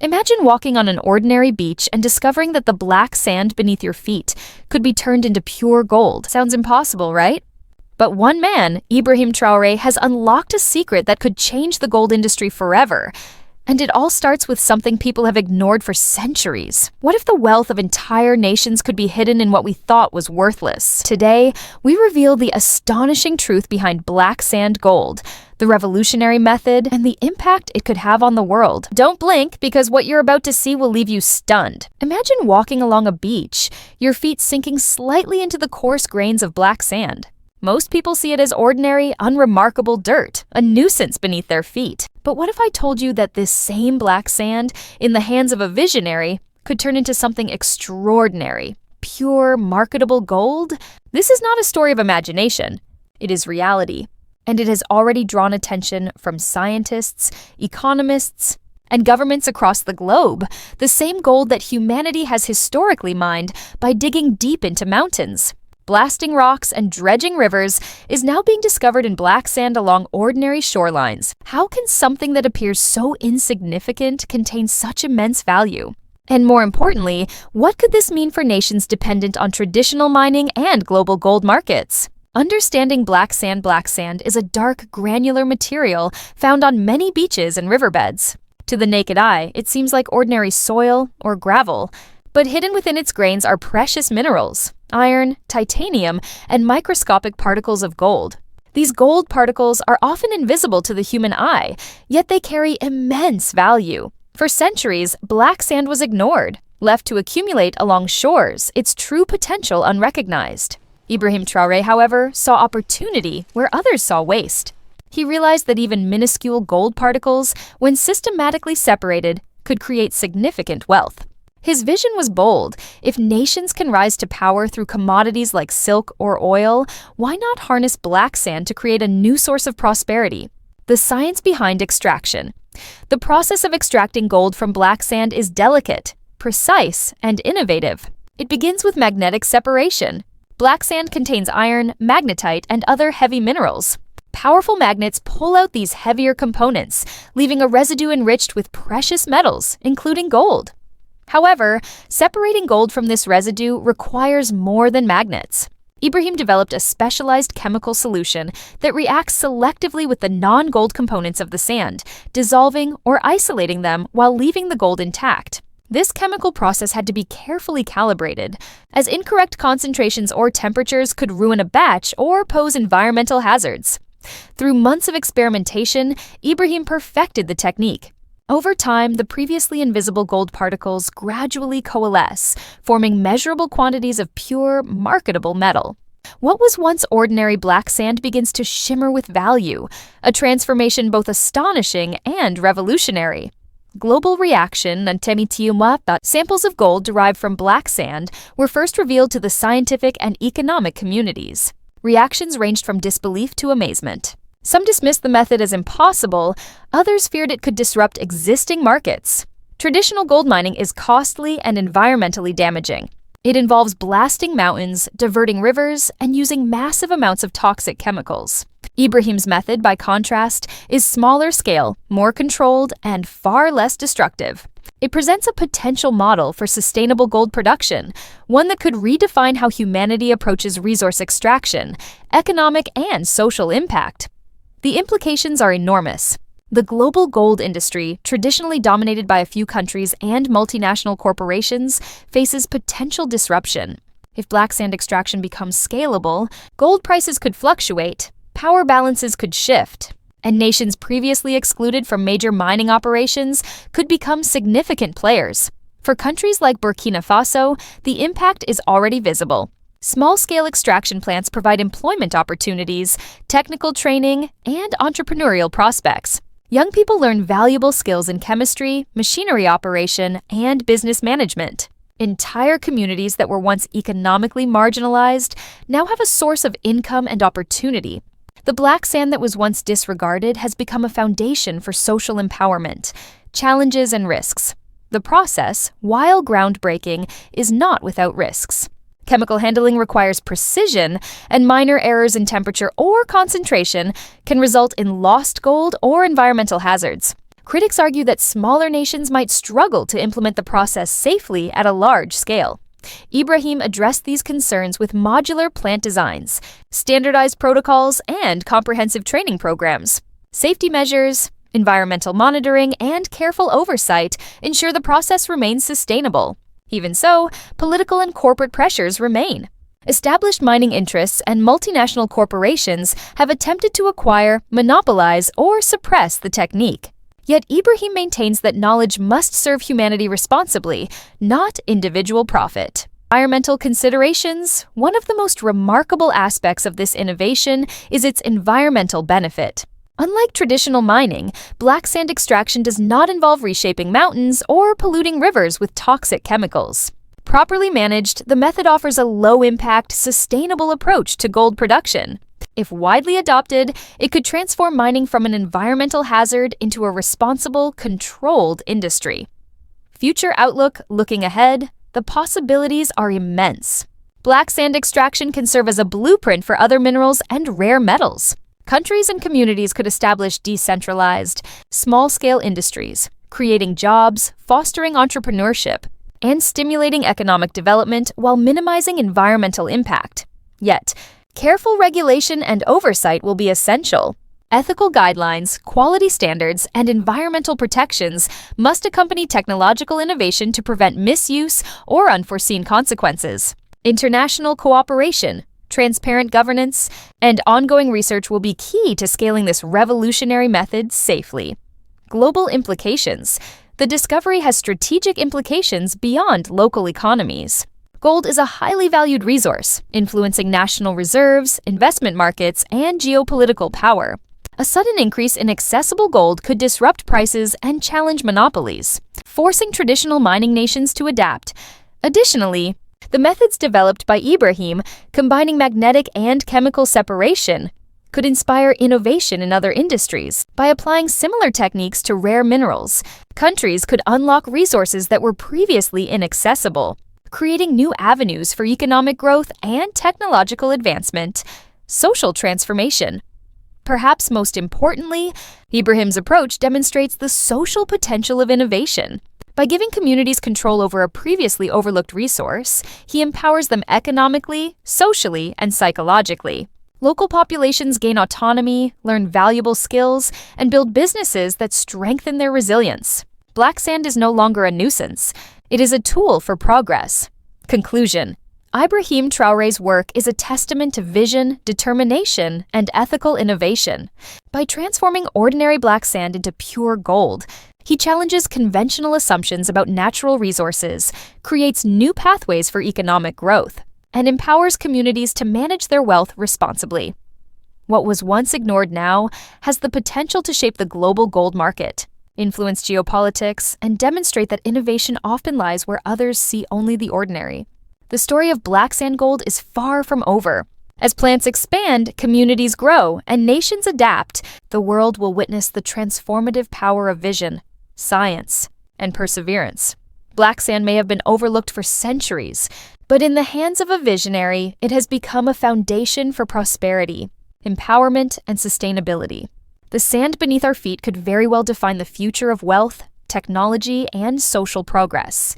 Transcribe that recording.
Imagine walking on an ordinary beach and discovering that the black sand beneath your feet could be turned into pure gold. Sounds impossible, right? But one man, Ibrahim Traoré, has unlocked a secret that could change the gold industry forever. And it all starts with something people have ignored for centuries. What if the wealth of entire nations could be hidden in what we thought was worthless? Today, we reveal the astonishing truth behind black sand gold, the revolutionary method, and the impact it could have on the world. Don't blink, because what you're about to see will leave you stunned. Imagine walking along a beach, your feet sinking slightly into the coarse grains of black sand. Most people see it as ordinary, unremarkable dirt, a nuisance beneath their feet. But what if I told you that this same black sand, in the hands of a visionary, could turn into something extraordinary? Pure, marketable gold? This is not a story of imagination. It is reality. And it has already drawn attention from scientists, economists, and governments across the globe. The same gold that humanity has historically mined by digging deep into mountains, blasting rocks, and dredging rivers is now being discovered in black sand along ordinary shorelines. How can something that appears so insignificant contain such immense value? And more importantly, what could this mean for nations dependent on traditional mining and global gold markets? Understanding black sand is a dark, granular material found on many beaches and riverbeds. To the naked eye, it seems like ordinary soil or gravel, but hidden within its grains are precious minerals: iron, titanium, and microscopic particles of gold. These gold particles are often invisible to the human eye, yet they carry immense value. For centuries, black sand was ignored, left to accumulate along shores, its true potential unrecognized. Ibrahim Traoré, however, saw opportunity where others saw waste. He realized that even minuscule gold particles, when systematically separated, could create significant wealth. His vision was bold. If nations can rise to power through commodities like silk or oil, why not harness black sand to create a new source of prosperity? The science behind extraction. The process of extracting gold from black sand is delicate, precise, and innovative. It begins with magnetic separation. Black sand contains iron, magnetite, and other heavy minerals. Powerful magnets pull out these heavier components, leaving a residue enriched with precious metals, including gold. However, separating gold from this residue requires more than magnets. Ibrahim developed a specialized chemical solution that reacts selectively with the non-gold components of the sand, dissolving or isolating them while leaving the gold intact. This chemical process had to be carefully calibrated, as incorrect concentrations or temperatures could ruin a batch or pose environmental hazards. Through months of experimentation, Ibrahim perfected the technique. Over time, the previously invisible gold particles gradually coalesce, forming measurable quantities of pure, marketable metal. What was once ordinary black sand begins to shimmer with value, a transformation both astonishing and revolutionary. Global reaction and samples of gold derived from black sand were first revealed to the scientific and economic communities. Reactions ranged from disbelief to amazement. Some dismissed the method as impossible, others feared it could disrupt existing markets. Traditional gold mining is costly and environmentally damaging. It involves blasting mountains, diverting rivers, and using massive amounts of toxic chemicals. Ibrahim's method, by contrast, is smaller scale, more controlled, and far less destructive. It presents a potential model for sustainable gold production, one that could redefine how humanity approaches resource extraction, economic and social impact. The implications are enormous. The global gold industry, traditionally dominated by a few countries and multinational corporations, faces potential disruption. If black sand extraction becomes scalable, gold prices could fluctuate, power balances could shift, and nations previously excluded from major mining operations could become significant players. For countries like Burkina Faso, the impact is already visible. Small-scale extraction plants provide employment opportunities, technical training, and entrepreneurial prospects. Young people learn valuable skills in chemistry, machinery operation, and business management. Entire communities that were once economically marginalized now have a source of income and opportunity. The black sand that was once disregarded has become a foundation for social empowerment, challenges, and risks. The process, while groundbreaking, is not without risks. Chemical handling requires precision, and minor errors in temperature or concentration can result in lost gold or environmental hazards. critics argue that smaller nations might struggle to implement the process safely at a large scale. Ibrahim addressed these concerns with modular plant designs, standardized protocols, and comprehensive training programs. Safety measures, environmental monitoring, and careful oversight ensure the process remains sustainable. Even so, political and corporate pressures remain. Established mining interests and multinational corporations have attempted to acquire, monopolize, or suppress the technique. Yet Ibrahim maintains that knowledge must serve humanity responsibly, not individual profit. Environmental considerations. One of the most remarkable aspects of this innovation is its environmental benefit. Unlike traditional mining, black sand extraction does not involve reshaping mountains or polluting rivers with toxic chemicals. Properly managed, the method offers a low-impact, sustainable approach to gold production. If widely adopted, it could transform mining from an environmental hazard into a responsible, controlled industry. Future outlook. Looking ahead, the possibilities are immense. Black sand extraction can serve as a blueprint for other minerals and rare metals. Countries and communities could establish decentralized, small-scale industries, creating jobs, fostering entrepreneurship, and stimulating economic development while minimizing environmental impact. Yet, careful regulation and oversight will be essential. Ethical guidelines, quality standards, and environmental protections must accompany technological innovation to prevent misuse or unforeseen consequences. International cooperation, transparent governance, and ongoing research will be key to scaling this revolutionary method safely. Global implications. The discovery has strategic implications beyond local economies. Gold is a highly valued resource, influencing national reserves, investment markets, and geopolitical power. A sudden increase in accessible gold could disrupt prices and challenge monopolies, forcing traditional mining nations to adapt. Additionally, the methods developed by Ibrahim, combining magnetic and chemical separation, could inspire innovation in other industries. By applying similar techniques to rare minerals, countries could unlock resources that were previously inaccessible, creating new avenues for economic growth and technological advancement. Social transformation. Perhaps most importantly, Ibrahim's approach demonstrates the social potential of innovation. By giving communities control over a previously overlooked resource, he empowers them economically, socially, and psychologically. Local populations gain autonomy, learn valuable skills, and build businesses that strengthen their resilience. Black sand is no longer a nuisance. It is a tool for progress. Conclusion. Ibrahim Traoré's work is a testament to vision, determination, and ethical innovation. By transforming ordinary black sand into pure gold, he challenges conventional assumptions about natural resources, creates new pathways for economic growth, and empowers communities to manage their wealth responsibly. What was once ignored now has the potential to shape the global gold market, influence geopolitics, and demonstrate that innovation often lies where others see only the ordinary. The story of black sand gold is far from over. As plants expand, communities grow, and nations adapt, the world will witness the transformative power of vision, science, and perseverance. Black sand may have been overlooked for centuries, but in the hands of a visionary, it has become a foundation for prosperity, empowerment, and sustainability. The sand beneath our feet could very well define the future of wealth, technology, and social progress.